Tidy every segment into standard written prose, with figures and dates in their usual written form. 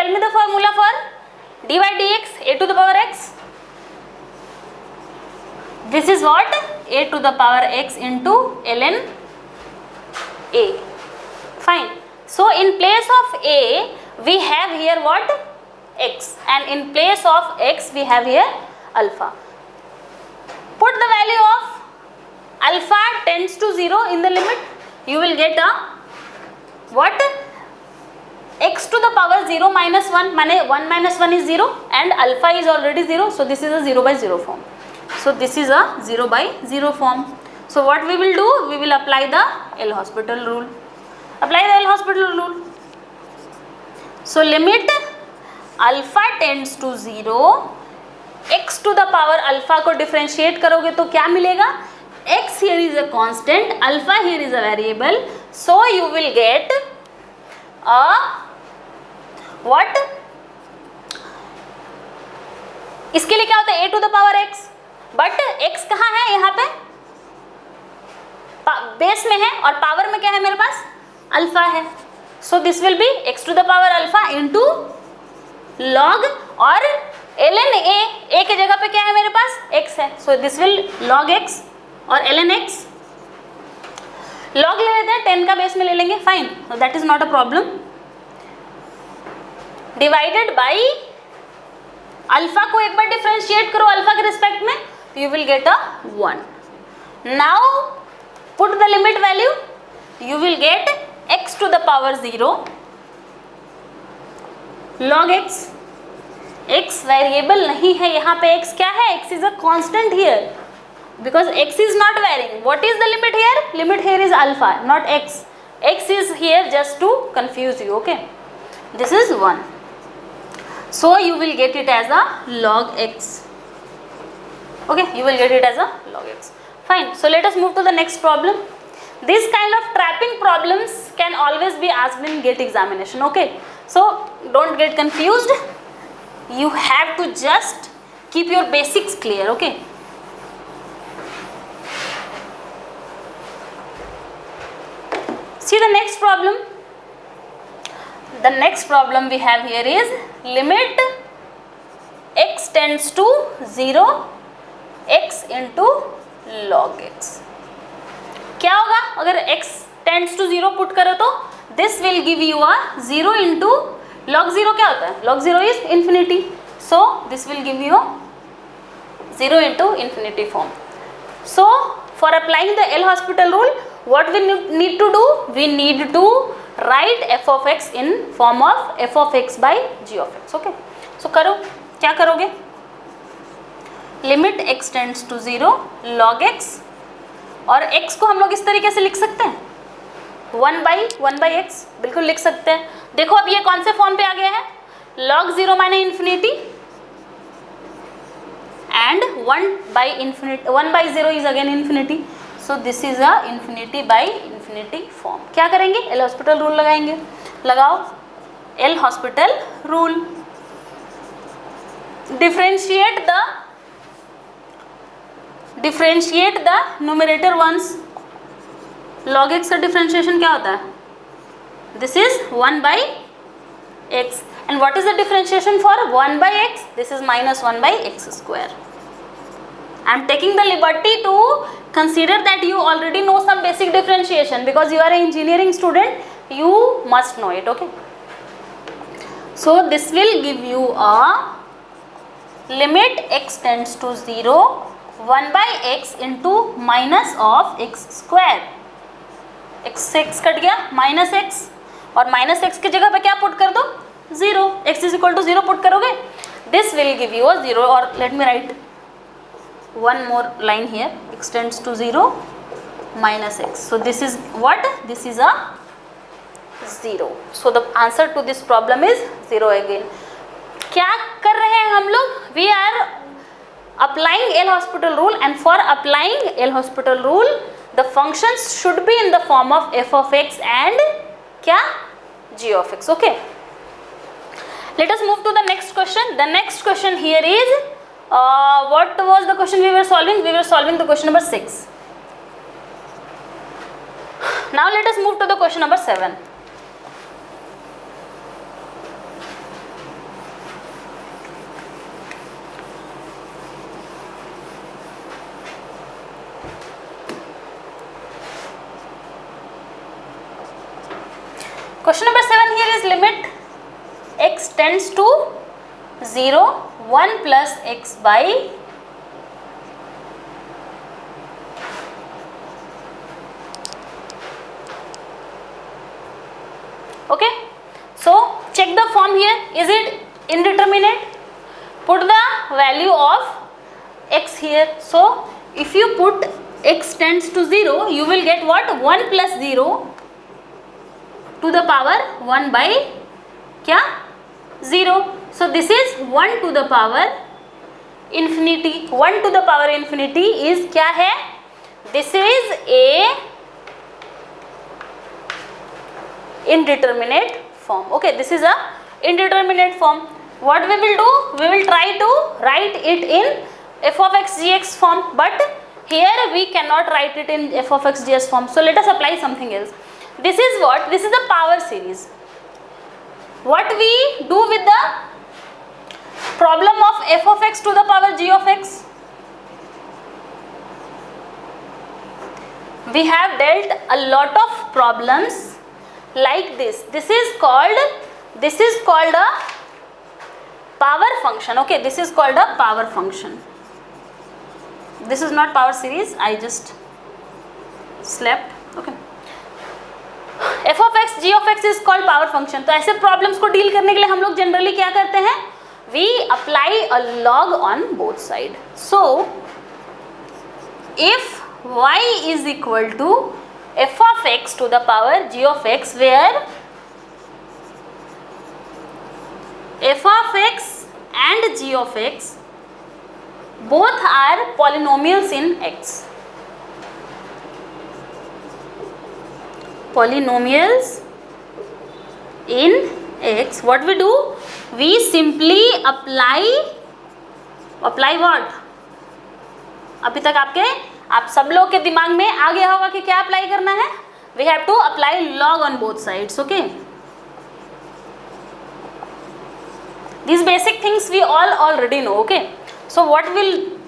tell me the formula for dy dx a to the power x. This is what? A to the power x into ln a. Fine. So in place of a we have here what? X, and in place of x we have here alpha. Put the value of alpha tends to 0 in the limit. You will get a what? X to the power 0 minus 1, माने 1 minus 1 is 0 and alpha is already 0, so this is a 0 by 0 form. So this is a 0 by 0 form. So what we will do? We will apply the L'Hospital rule. Apply the L'Hospital rule. So limit alpha tends to 0, x to the power alpha को differentiate करोगे तो क्या मिलेगा? X here is a constant, alpha here is a variable, so you will get a what? इसके लिए क्या होता है? A to the power x, but x कहाँ है? यहाँ पे बेस में है और पावर में क्या है मेरे पास? अल्फा है. So this will be x to the power alpha into log और ln a के जगह पे क्या है मेरे पास? x है. So this will log x और ln x. log ले लेते हैं, 10 का बेस में ले लेंगे. Fine, that is not a problem. Divided by alpha को एक बार डिफरेंशिएट करो अल्फा के रिस्पेक्ट में, you will get a 1. Now put the limit value, you will get x to the power 0 log x. x variable नहीं है यहाँ पे, x क्या है? x is a constant here because x is not varying. What is the limit here? Limit here is alpha, not x. x is here just to confuse you. Okay, this is 1, so you will get it as a log x. Okay, you will get it as a log x. Fine, so let us move to the next problem. This kind of trapping problems can always be asked in GATE examination. Okay, so don't get confused, you have to just keep your basics clear. Okay, see the next problem. The next problem we have here is limit x tends to 0 x into log x. क्या होगा अगर x tends to 0 put करो तो? This will give you a 0 into log 0. क्या होता है? log 0 is infinity, so this will give you 0 into infinity form. So for applying the L'Hospital rule, what we need to do? We need to write f of x in form of f of x by g of x. Okay, so करो, क्या करोगे? Limit x tends to 0 log x, और x को हम लोग इस तरीके से लिख सकते हैं 1 by x, बिल्कुल लिख सकते हैं. देखो अब ये कौन से फॉर्म पे आ गया है? log 0 minus infinity and 1 by 0 is again infinity, so this is a infinity by infinity form. क्या करेंगे? L'Hospital रूल लगाएंगे. लगाओ L'Hospital rule. Differentiate the numerator once. log x का डिफरेंशिएशन क्या होता है? This is 1 by x, and what is the differentiation for 1 by x? This is minus 1 by x square. I am taking the liberty to consider that you already know some basic differentiation because you are an engineering student, you must know it. Okay, so this will give you a limit x tends to 0 1 by x into minus of x square. x से x cut गया, minus x, और minus x की जगह पे क्या put कर दो? 0. x is equal to 0 put करोगे, this will give you a 0. और let me write one more line here, x tends to 0 minus x. So this is what? This is a 0. So the answer to this problem is 0 again. क्या कर रहे हैं हम लोग? We are applying L'Hospital rule, and for applying L'Hospital rule the functions should be in the form of f of x and क्या? g of x. Okay, let us move to the next question. The next question here is what was the question we were solving? We were solving the question number 6. Now let us move to the question number 7. Question number 7 here is limit x tends to 0, 1 plus x by okay. So check the form here. Is it indeterminate? Put the value of x here. So if you put x tends to 0, you will get what? 1 plus 0 to the power 1 by क्या 0. So this is 1 to the power infinity. 1 to the power infinity is क्या है? This is a indeterminate form. Okay, this is a indeterminate form. What we will do? We will try to write it in f of x gx form, but here we cannot write it in f of x gs form. So let us apply something else. This is what? This is the power series. What we do with the problem of f of x to the power g of x? We have dealt a lot of problems like this. This is called a power function. Okay, this is called a power function. This is not power series, I just slept. Okay, f of x g of x is called power function. तो ऐसे problems को deal करने के लिए हम लोग generally क्या करते हैं? We apply a log on both sides. So if y is equal to f of x to the power g of x, where f of x and g of x both are polynomials in x. Polynomials in x. What we do? We simply apply what? अभी तक आप सब लोग के दिमाग में आ गया होगा कि क्या अप्लाई करना है. We have to apply log on both sides. Okay. These basic things we all already know. Okay. So what will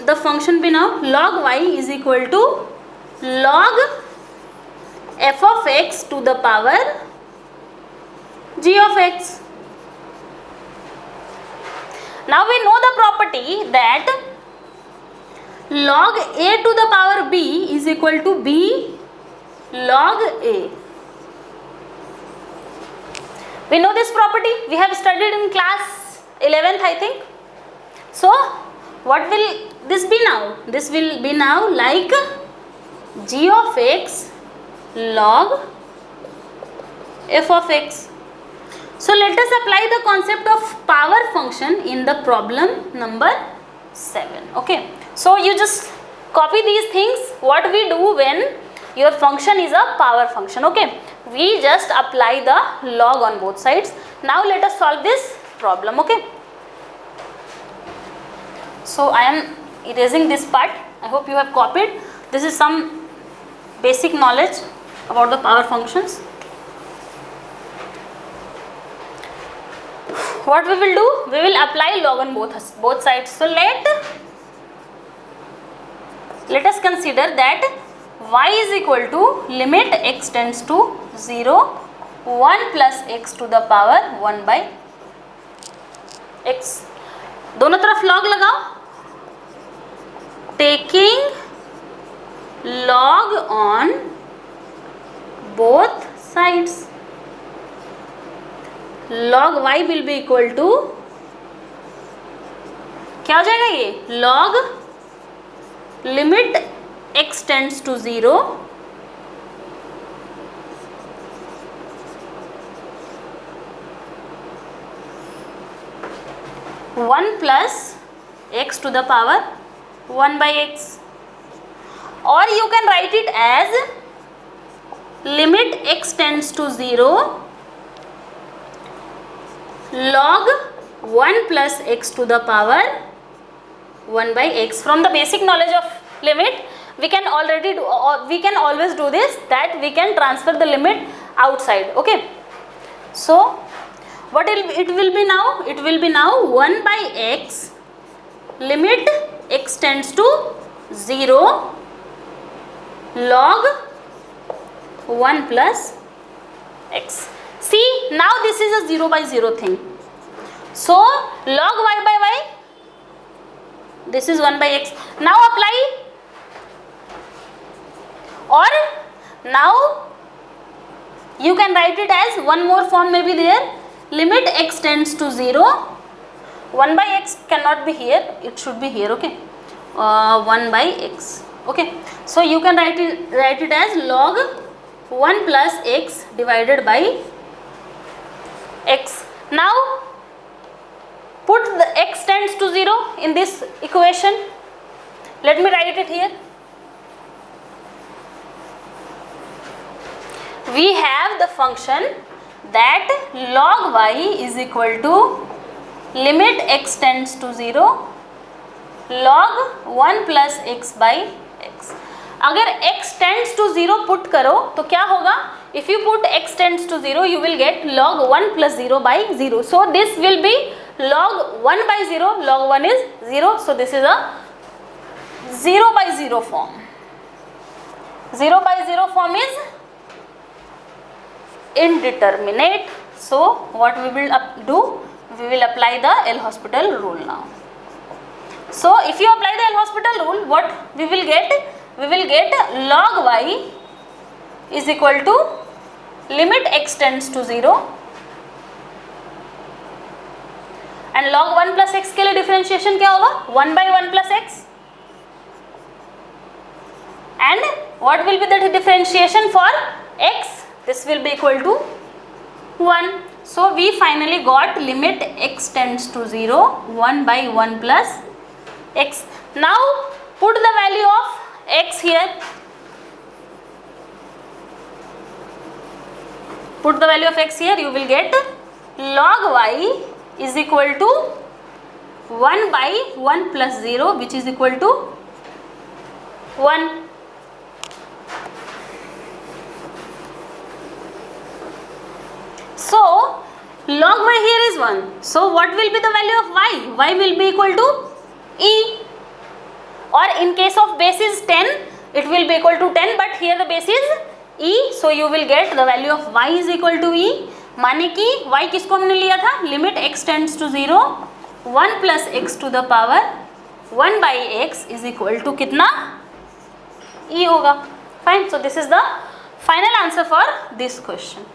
the function be now? Log y is equal to log f of x to the power g of x. Now we know the property that log a to the power b is equal to b log a. We know this property. We have studied in class 11th, I think. So what will this be now? This will be now like g of x log f of x. So let us apply the concept of power function in the problem number 7. Okay. So you just copy these things. What we do when your function is a power function. Okay. We just apply the log on both sides. Now let us solve this problem. Okay. So I am erasing this part. I hope you have copied. This is some basic knowledge about the power functions. What we will do? We will apply log on both sides. So let us consider that y is equal to limit x tends to 0, 1 plus x to the power 1 by x. दोनों तरफ log लगाओ. Taking log on both sides, log y will be equal to क्या हो जाएगा ये? log limit x tends to 0, one plus x to the power 1 by x, or you can write it as limit x tends to 0 log 1 plus x to the power 1 by x. From the basic knowledge of limit, we can always do this, that we can transfer the limit outside. Okay. So what it will be now? It will be now 1 by x limit x tends to 0 log 1 plus x. See, now this is a 0 by 0 thing. So log y by y, this is 1 by x. Now apply, or now you can write it as one more form may be there. Limit x tends to 0. 1 by x cannot be here, it should be here. Okay, 1 by x. Okay, so you can write it as log 1 plus x divided by x. Now put the x tends to 0 in this equation. Let me write it here. We have the function that log y is equal to limit x tends to 0 log 1 plus x by x. अगर x tends to 0 put करो तो क्या होगा? If you put x tends to 0, you will get log 1 plus 0 by 0. So this will be log 1 by 0. Log 1 is 0. So this is a 0 by 0 form. 0 by 0 form is indeterminate. So what we will do? We will apply the L'Hospital rule now. So if you apply the L'Hospital rule, what we will get? We will get log y is equal to limit x tends to 0 and log 1 plus x के लिए differentiation क्या होगा? 1 by 1 plus x. And what will be the differentiation for x? This will be equal to 1. So we finally got limit x tends to 0 1 by 1 plus x. Now put the value of x here. Put the value of x here. You will get log y is equal to 1 by 1 plus 0, which is equal to 1. So log y here is 1. So what will be the value of y? Y will be equal to e. Or in case of base is 10, it will be equal to 10, but here the base is e. So you will get the value of y is equal to e. माने कि y किसको हमने लिया था? Limit x tends to 0 1 plus x to the power 1 by x is equal to कितना? e होगा. Fine. So this is the final answer for this question.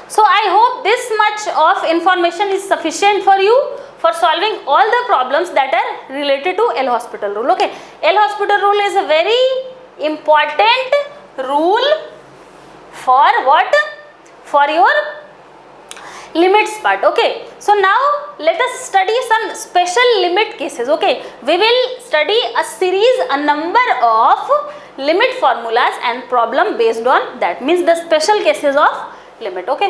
So I hope this much of information is sufficient for you for solving all the problems that are related to L'Hospital rule. Okay, L'Hospital rule is a very important rule for what? For your limits part. Okay, so now let us study some special limit cases. Okay, we will study a series, a number of limit formulas and problem based on that, means the special cases of limit. Okay,